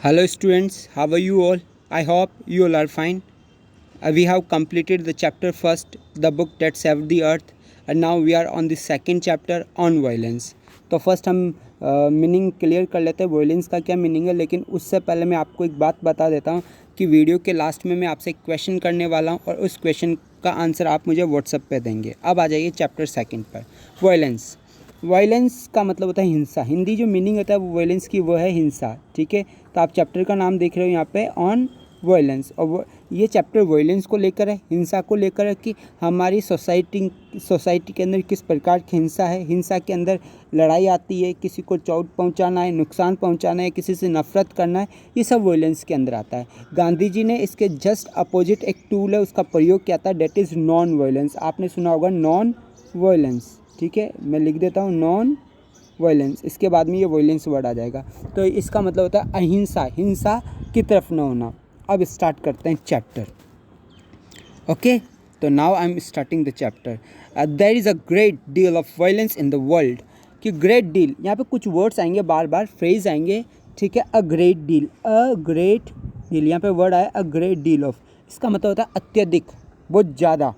Hello students, how are you all? I hope you all are fine. We have completed the chapter first, the book that saved the earth, and now we are on the second chapter on violence. तो first हम meaning clear कर लेते हैं violence का क्या meaning है, लेकिन उससे पहले मैं आपको एक बात बता देता हूँ कि वीडियो के लास्ट में मैं आपसे एक क्वेश्चन करने वाला हूँ और उस क्वेश्चन का आंसर आप मुझे व्हाट्सएप पे देंगे। अब आ जाइए चैप्टर सेकंड पर। वायलेंस। वायलेंस का मतलब होता है हिंसा। हिंदी जो मीनिंग होता है वो वायलेंस की वो है हिंसा। ठीक है, तो आप चैप्टर का नाम देख रहे हो यहाँ पे ऑन वायलेंस, और ये चैप्टर वायलेंस को लेकर है, हिंसा को लेकर है कि हमारी सोसाइटी के अंदर किस प्रकार की हिंसा है। हिंसा के अंदर लड़ाई आती है, किसी को चोट पहुंचाना है, नुकसान पहुंचाना है, किसी से नफरत करना है, ये सब वायलेंस के अंदर आता है। गांधी जी ने इसके जस्ट अपोजिट एक टूल है, उसका प्रयोग किया था, डेट इज़ नॉन वायलेंस। आपने सुना होगा नॉन वायलेंस। ठीक है, मैं लिख देता हूँ नॉन वायलेंस, इसके बाद में ये वायलेंस वर्ड आ जाएगा। तो इसका मतलब होता है अहिंसा, हिंसा की तरफ न होना। अब स्टार्ट करते हैं चैप्टर। ओके, तो now I am starting the chapter. There is a great deal of violence in the world. कि ग्रेट डील, यहाँ पे कुछ वर्ड्स आएंगे, बार बार फ्रेज आएंगे। ठीक है, अ ग्रेट डील, अ ग्रेट डील, यहाँ पे वर्ड आया अ ग्रेट डील ऑफ, इसका मतलब होता है अत्यधिक, बहुत ज़्यादा।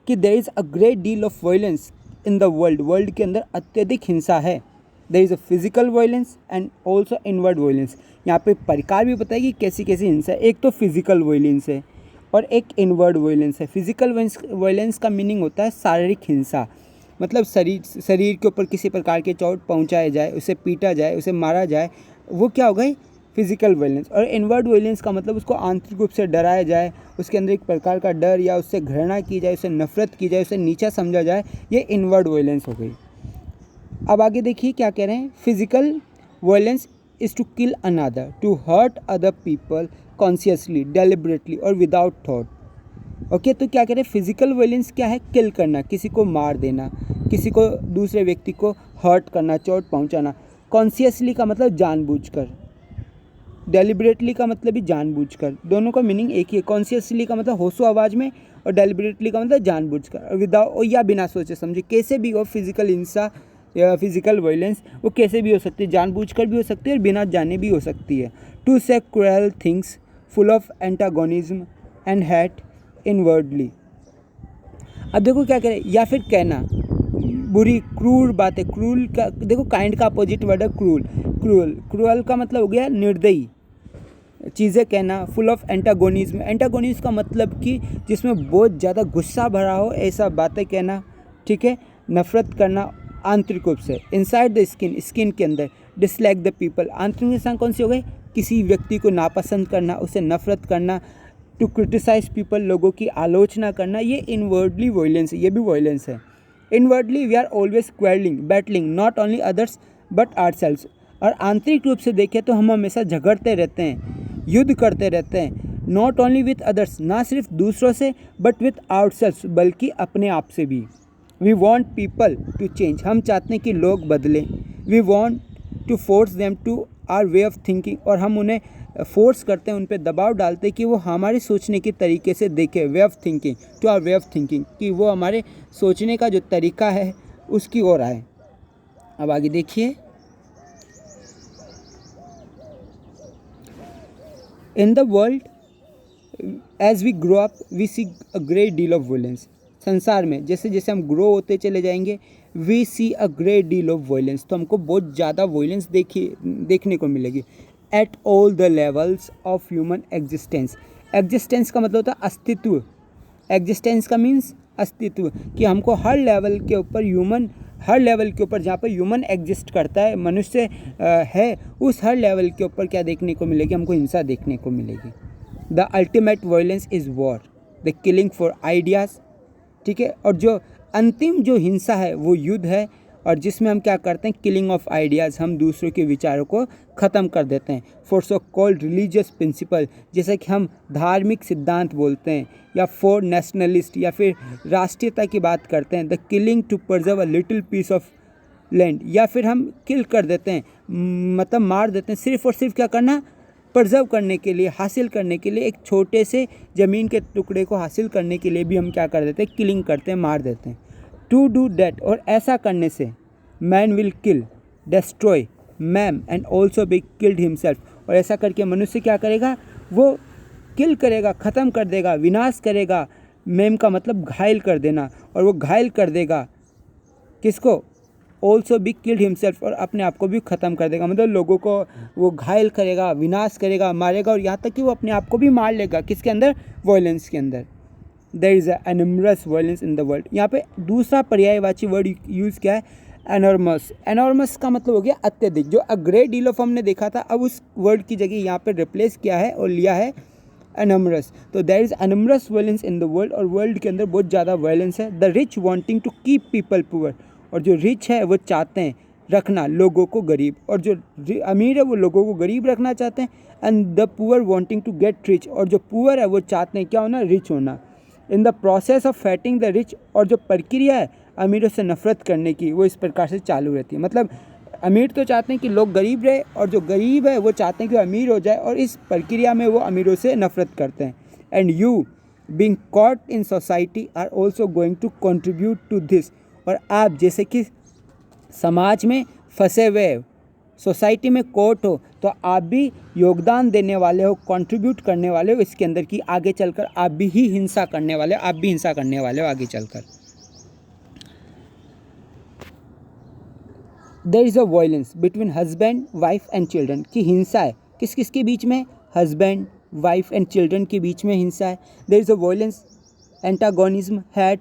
कि there is a great deal of violence in the world, world के अंदर अत्यधिक हिंसा है। There is a physical violence and also inward violence. यहाँ पे प्रकार भी बताया कि कैसी कैसी हिंसा है। एक तो फिजिकल वायलेंस है और एक इनवर्ड वायलेंस है। फिजिकल वायलेंस का मीनिंग होता है शारीरिक हिंसा, मतलब शरीर के ऊपर किसी प्रकार के चोट पहुँचाया जाए, उसे पीटा जाए, उसे मारा जाए, वो क्या हो गई फिजिकल वायलेंस। और इनवर्ड वायलेंस का मतलब उसको आंतरिक रूप से डराया जाए, उसके अंदर एक प्रकार का डर या उससे घृणा की जाए, उससे नफरत की जाए, उसे नीचा समझा जाए, ये इनवर्ड वायलेंस हो गई। अब आगे देखिए क्या कह रहे हैं। Physical violence is to kill another, to hurt other people consciously, deliberately और विदाउट थॉट। ओके, तो क्या कह रहे हैं, फिजिकल वायलेंस क्या है, किल करना, किसी को मार देना, किसी को दूसरे व्यक्ति को हर्ट करना, चोट पहुंचाना। कॉन्शियसली का मतलब जानबूझकर, डेलिबरेटली का मतलब भी जानबूझकर, दोनों का मीनिंग एक ही है। कॉन्शियसली का मतलब होशो आवाज़ में, और डेलिबरेटली का मतलब जानबूझकर, और विदाउट या बिना सोचे समझे, कैसे भी हो फिजिकल हिंसा या फिजिकल वायलेंस वो कैसे भी हो सकती है, जानबूझकर भी हो सकती है और बिना जाने भी हो सकती है। टू से cruel things full of antagonism and hat inwardly. अब देखो क्या करें, या फिर कहना बुरी क्रूर बातें। क्रूल का देखो काइंड का अपोजिट वर्ड है क्रूल। क्रूअल का मतलब हो गया निर्दयी चीज़ें कहना। फुल ऑफ एंटागोनिज्म, एंटागोनिज्म का मतलब कि जिसमें बहुत ज़्यादा गुस्सा भरा हो, ऐसा बातें कहना। ठीक है, नफरत करना आंतरिक रूप से। इनसाइड द स्किन, स्किन के अंदर। डिसलाइक द पीपल, आंतरिक निशान कौन सी हो गई, किसी व्यक्ति को नापसंद करना, उसे नफरत करना। टू क्रिटिसाइज पीपल, लोगों की आलोचना करना, ये इनवर्डली वायलेंस है, ये भी वायलेंस है। Inwardly we are always quarrelling, battling not only others but ourselves. और आंतरिक रूप से देखें तो हम हमेशा झगड़ते रहते हैं, युद्ध करते रहते हैं। नॉट ओनली विथ अदर्स, ना सिर्फ दूसरों से, बट विथ आवरसेल्व्स, बल्कि अपने आप से भी। We want people to change, हम चाहते हैं कि लोग बदलें। We want to force them to our way of thinking, और हम उन्हें फोर्स करते हैं, उन पर दबाव डालते हैं कि वो हमारे सोचने के तरीके से देखें। Way of thinking, to our way of thinking, कि वो हमारे सोचने का जो तरीका है उसकी ओर आए। अब आगे देखिए। In the world as we grow up we see a great deal of violence. संसार में जैसे जैसे हम ग्रो होते चले जाएंगे, we see a great deal of violence, तो हमको बहुत ज़्यादा वायलेंस देखने को मिलेगी। At all the levels of human existence. Existence का मतलब होता है अस्तित्व। एग्जिस्टेंस का मीन्स अस्तित्व, कि हमको हर लेवल के ऊपर ह्यूमन, हर लेवल के ऊपर जहाँ पर ह्यूमन एग्जिस्ट करता है, मनुष्य है, उस हर लेवल के ऊपर क्या देखने को मिलेगी, हमको हिंसा देखने को मिलेगी। The ultimate violence is war, the killing for ideas. ठीक है, और जो अंतिम जो हिंसा है वो युद्ध है, और जिसमें हम क्या करते हैं, किलिंग ऑफ आइडियाज़, हम दूसरों के विचारों को ख़त्म कर देते हैं। For so called religious principle, जैसे कि हम धार्मिक सिद्धांत बोलते हैं, या फॉर नेशनलिस्ट, या फिर राष्ट्रीयता की बात करते हैं। The killing to preserve a little piece of land, या फिर हम किल कर देते हैं, मतलब मार देते हैं, सिर्फ और सिर्फ क्या करना, प्रिजर्व करने के लिए, हासिल करने के लिए, एक छोटे से ज़मीन के टुकड़े को हासिल करने के लिए भी हम क्या कर देते हैं, किलिंग करते हैं, मार देते हैं। टू डू डैट, और ऐसा करने से man will kill, destroy ma'am and also be killed himself, और ऐसा करके मनुष्य क्या करेगा, वो किल करेगा, ख़त्म कर देगा, विनाश करेगा। मेम का मतलब घायल कर देना, और वो घायल कर देगा किसको, ऑल्सो बी किल्ड हिमसेल्फ, और अपने आप को भी ख़त्म कर देगा। मतलब लोगों को वो घायल करेगा, विनाश करेगा, मारेगा, और यहाँ तक कि वो अपने आप को भी मार लेगा। किसके अंदर, वायलेंस के अंदर। There is enormous violence in the world. यहाँ पे दूसरा पर्यायवाची वर्ड यूज़ किया है, एनॉर्मस। एनॉर्मस का मतलब हो गया अत्यधिक। जो अ ग्रेट डील ऑफ हमने देखा था, अब उस वर्ड की जगह यहाँ पे रिप्लेस किया है और लिया है एनमरस। तो there is enormous violence in the world, और वर्ल्ड के अंदर बहुत ज़्यादा वायलेंस है। The rich wanting to keep people poor, और जो रिच है वो चाहते हैं रखना लोगों को गरीब, और जो अमीर है वो लोगों को गरीब रखना चाहते हैं। And the poor wanting to get rich, और जो पुअर है वो चाहते हैं क्या होना, रिच होना। In the process of fatting the rich, और जो प्रक्रिया है अमीरों से नफरत करने की, वो इस प्रकार से चालू रहती है। मतलब अमीर तो चाहते हैं कि लोग गरीब रहे, और जो गरीब है वो चाहते हैं कि वो अमीर हो जाए, और इस प्रक्रिया में वो अमीरों से नफरत करते हैं। And you being caught in society are also going to contribute to this, और आप जैसे कि समाज में फंसे हुए, सोसाइटी में कोट हो, तो आप भी योगदान देने वाले हो, कंट्रीब्यूट करने वाले हो इसके अंदर, कि आगे चलकर आप भी ही हिंसा करने वाले हो, आप भी हिंसा करने वाले हो आगे चलकर। There is a violence between husband wife and children, की हिंसा है किस किस के बीच में, हस्बैंड वाइफ एंड चिल्ड्रन के बीच में हिंसा है। There is a violence, antagonism, hate,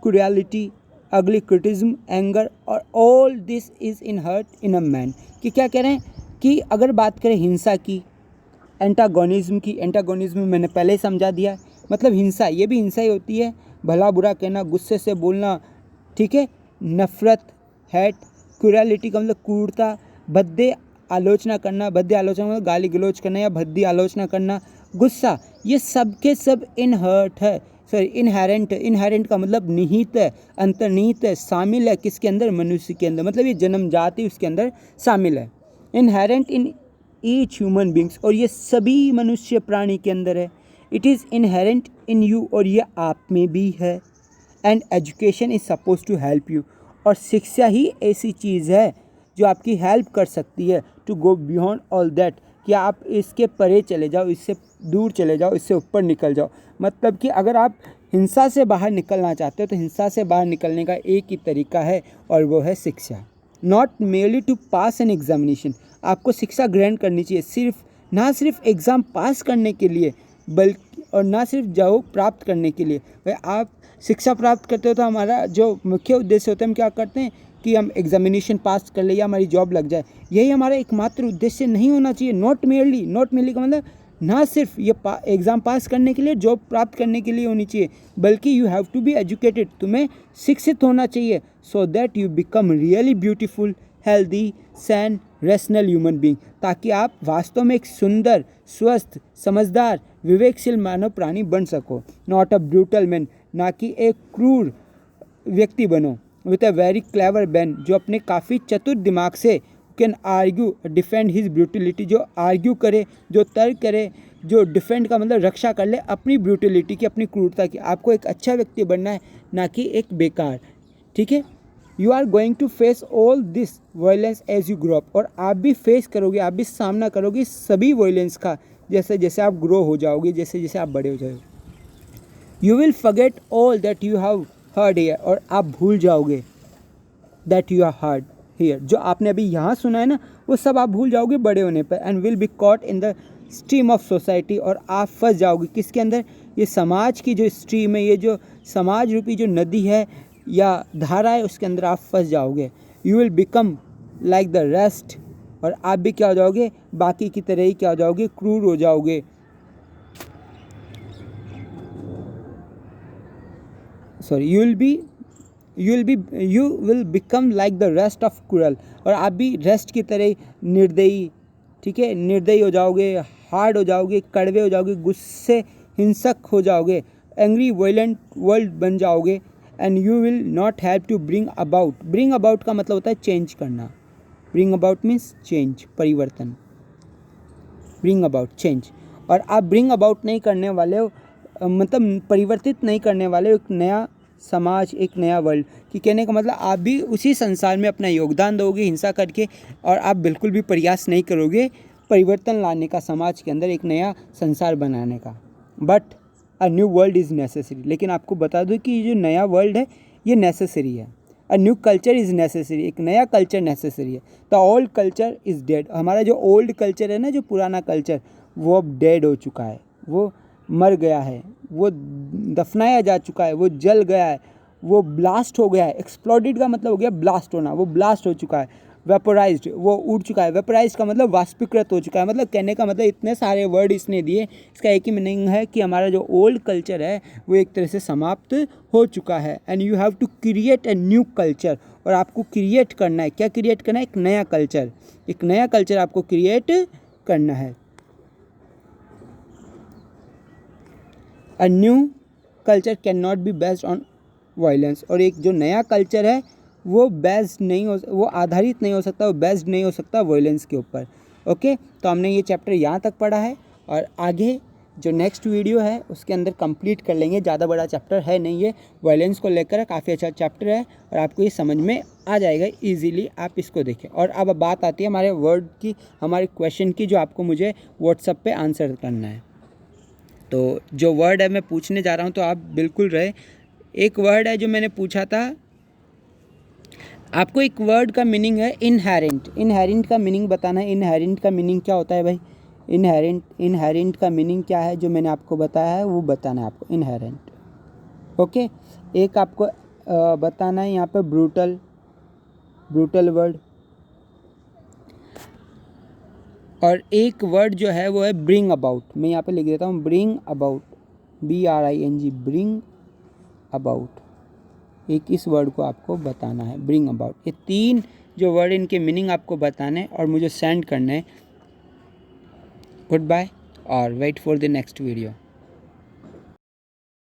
cruelty, ugly criticism, anger, और all this is inherent in a man. कि क्या कह रहे हैं कि अगर बात करें हिंसा की, एंटागोनिज्म की, एंटागोनिज्म मैंने पहले ही समझा दिया, मतलब हिंसा, ये भी हिंसा ही होती है, भला बुरा कहना, गुस्से से बोलना, ठीक है, नफरत, हैट, क्रूरलिटी का मतलब क्रूरता, भद्दे आलोचना करना, भद्दे आलोचना मतलब गाली गलौज करना या भद्दी आलोचना करना, गुस्सा, ये सब के सब इन हर्ट है, सॉरी इनहेरेंट। इनहेरेंट का मतलब निहित है, अंतर्निहित है, शामिल है किसके अंदर, मनुष्य के अंदर, मतलब ये जन्मजात ही उसके अंदर शामिल है। Inherent in each human beings, और ये सभी मनुष्य प्राणी के अंदर है। It is inherent in you, और ये आप में भी है। And education is suppose to help you, और शिक्षा ही ऐसी चीज़ है जो आपकी हेल्प कर सकती है to go beyond all that, कि आप इसके परे चले जाओ, इससे दूर चले जाओ, इससे ऊपर निकल जाओ। मतलब कि अगर आप हिंसा से बाहर निकलना चाहते हो तो हिंसा से बाहर निकलने का एक ही तरीका है, और वो है शिक्षा। Not merely to pass an examination, आपको शिक्षा ग्रहण करनी चाहिए ना सिर्फ एग्ज़ाम पास करने के लिए, बल्कि और ना सिर्फ जॉब प्राप्त करने के लिए। भाई आप शिक्षा प्राप्त करते हो तो हमारा जो मुख्य उद्देश्य होता है, हम क्या करते हैं कि हम एग्जामिनेशन पास कर ले या हमारी जॉब लग जाए, यही हमारा एकमात्र उद्देश्य नहीं होना चाहिए। नॉट मेरली का मतलब ना सिर्फ ये एग्ज़ाम पास करने के लिए, जॉब प्राप्त करने के लिए होनी चाहिए, बल्कि you have to be educated, तुम्हें शिक्षित होना चाहिए, so that you become really beautiful, healthy, sane, rational human being, ताकि आप वास्तव में एक सुंदर, स्वस्थ, समझदार, विवेकशील मानव प्राणी बन सको। नॉट अ ब्रूटल मैन, ना कि एक क्रूर व्यक्ति बनो। With a very clever man, जो अपने काफ़ी चतुर दिमाग से कैन आर्ग्यू डिफेंड हिज ब्रूटिलिटी, जो आर्ग्यू करे, जो तर्क करे, जो डिफेंड का मतलब रक्षा कर ले अपनी ब्रूटिलिटी की, अपनी क्रूरता की। आपको एक अच्छा व्यक्ति बनना है, ना कि एक बेकार, ठीक है। You are going to face all this violence as you grow up, और आप भी फेस करोगे, आप भी सामना करोगे सभी वायलेंस का, जैसे जैसे आप ग्रो हो जाओगे, जैसे जैसे आप बड़े हो जाओगे। You will forget all that you have heard here, और आप भूल जाओगे that you are heard here, जो आपने अभी यहाँ सुना है ना, वो सब आप भूल जाओगे बड़े होने पर। And will be caught in the stream of society, और आप फंस जाओगे किसके अंदर, ये समाज की जो स्ट्रीम है, ये जो समाज रूपी जो नदी है या धारा है, उसके अंदर आप फंस जाओगे। You will become like the rest, और आप भी क्या हो जाओगे, बाकी की तरह ही क्या हो जाओगे, क्रूर हो जाओगे। Sorry, you will become like the rest of crural, और आप भी रेस्ट की तरह निर्दयी, ठीक है, निर्दयी हो जाओगे, हार्ड हो जाओगे, कड़वे हो जाओगे, गुस्से, हिंसक हो जाओगे, एंग्री वायलेंट वर्ल्ड बन जाओगे। And you will not have to bring about का मतलब होता है चेंज करना। ब्रिंग अबाउट मीन्स चेंज, परिवर्तन, ब्रिंग अबाउट चेंज। और आप ब्रिंग अबाउट नहीं करने वाले हो, मतलब परिवर्तित नहीं करने वाले हो एक नया समाज, एक नया वर्ल्ड। कि कहने का मतलब आप भी उसी संसार में अपना योगदान दोगे हिंसा करके, और आप बिल्कुल भी प्रयास नहीं करोगे परिवर्तन लाने का, समाज के अंदर एक नया संसार बनाने का। But a new world is necessary, लेकिन आपको बता दूं कि ये जो नया वर्ल्ड है ये नेसेसरी है। A new culture is necessary, एक नया कल्चर नेसेसरी है। The old culture is dead, हमारा जो ओल्ड कल्चर है ना, जो पुराना कल्चर, वो अब डेड हो चुका है, वो मर गया है, वो दफनाया जा चुका है, वो जल गया है, वो ब्लास्ट हो गया है। एक्सप्लोडेड का मतलब हो गया ब्लास्ट होना, वो ब्लास्ट हो चुका है। वेपोराइज्ड, वो उड़ चुका है। वेपोराइज्ड का मतलब वाष्पीकृत हो चुका है। मतलब कहने का मतलब इतने सारे वर्ड इसने दिए, इसका एक ही मीनिंग है कि हमारा जो ओल्ड कल्चर है वो एक तरह से समाप्त हो चुका है। And you have to create a new culture, और आपको क्रिएट करना है, क्या क्रिएट करना है? एक नया कल्चर, एक नया कल्चर आपको क्रिएट करना है। A new culture can not be based on violence, और एक जो नया कल्चर है वो बेस्ड नहीं हो, वो आधारित नहीं हो सकता, वो बेस्ड नहीं हो सकता वायलेंस के ऊपर। ओके, तो हमने ये चैप्टर यहाँ तक पढ़ा है, और आगे जो नेक्स्ट वीडियो है उसके अंदर कंप्लीट कर लेंगे। ज़्यादा बड़ा चैप्टर है नहीं ये, वायलेंस को लेकर काफ़ी अच्छा चैप्टर है, और आपको ये समझ में आ जाएगा ईजीली, आप इसको देखें। और अब बात आती है हमारे वर्ड की, हमारे क्वेश्चन की, जो आपको मुझे व्हाट्सएप पे आंसर करना है। तो जो वर्ड है मैं पूछने जा रहा हूँ, तो आप बिल्कुल रहे। एक वर्ड है जो मैंने पूछा था आपको, एक वर्ड का मीनिंग है इनहेरेंट। इनहेरेंट का मीनिंग बताना है। इनहेरेंट का मीनिंग क्या होता है भाई? इनहेरेंट का मीनिंग क्या है जो मैंने आपको बताया है वो बताना है आपको, इनहेरेंट। ओके, एक आपको बताना है यहाँ पे ब्रूटल वर्ड, और एक वर्ड जो है वो है ब्रिंग अबाउट। मैं यहाँ पे लिख देता हूँ bring about, BRING, bring about. एक इस वर्ड को आपको बताना है, ब्रिंग अबाउट। ये 3 जो वर्ड, इनके मीनिंग आपको बताने और मुझे सेंड करने। गुड बाय, और wait for the next video.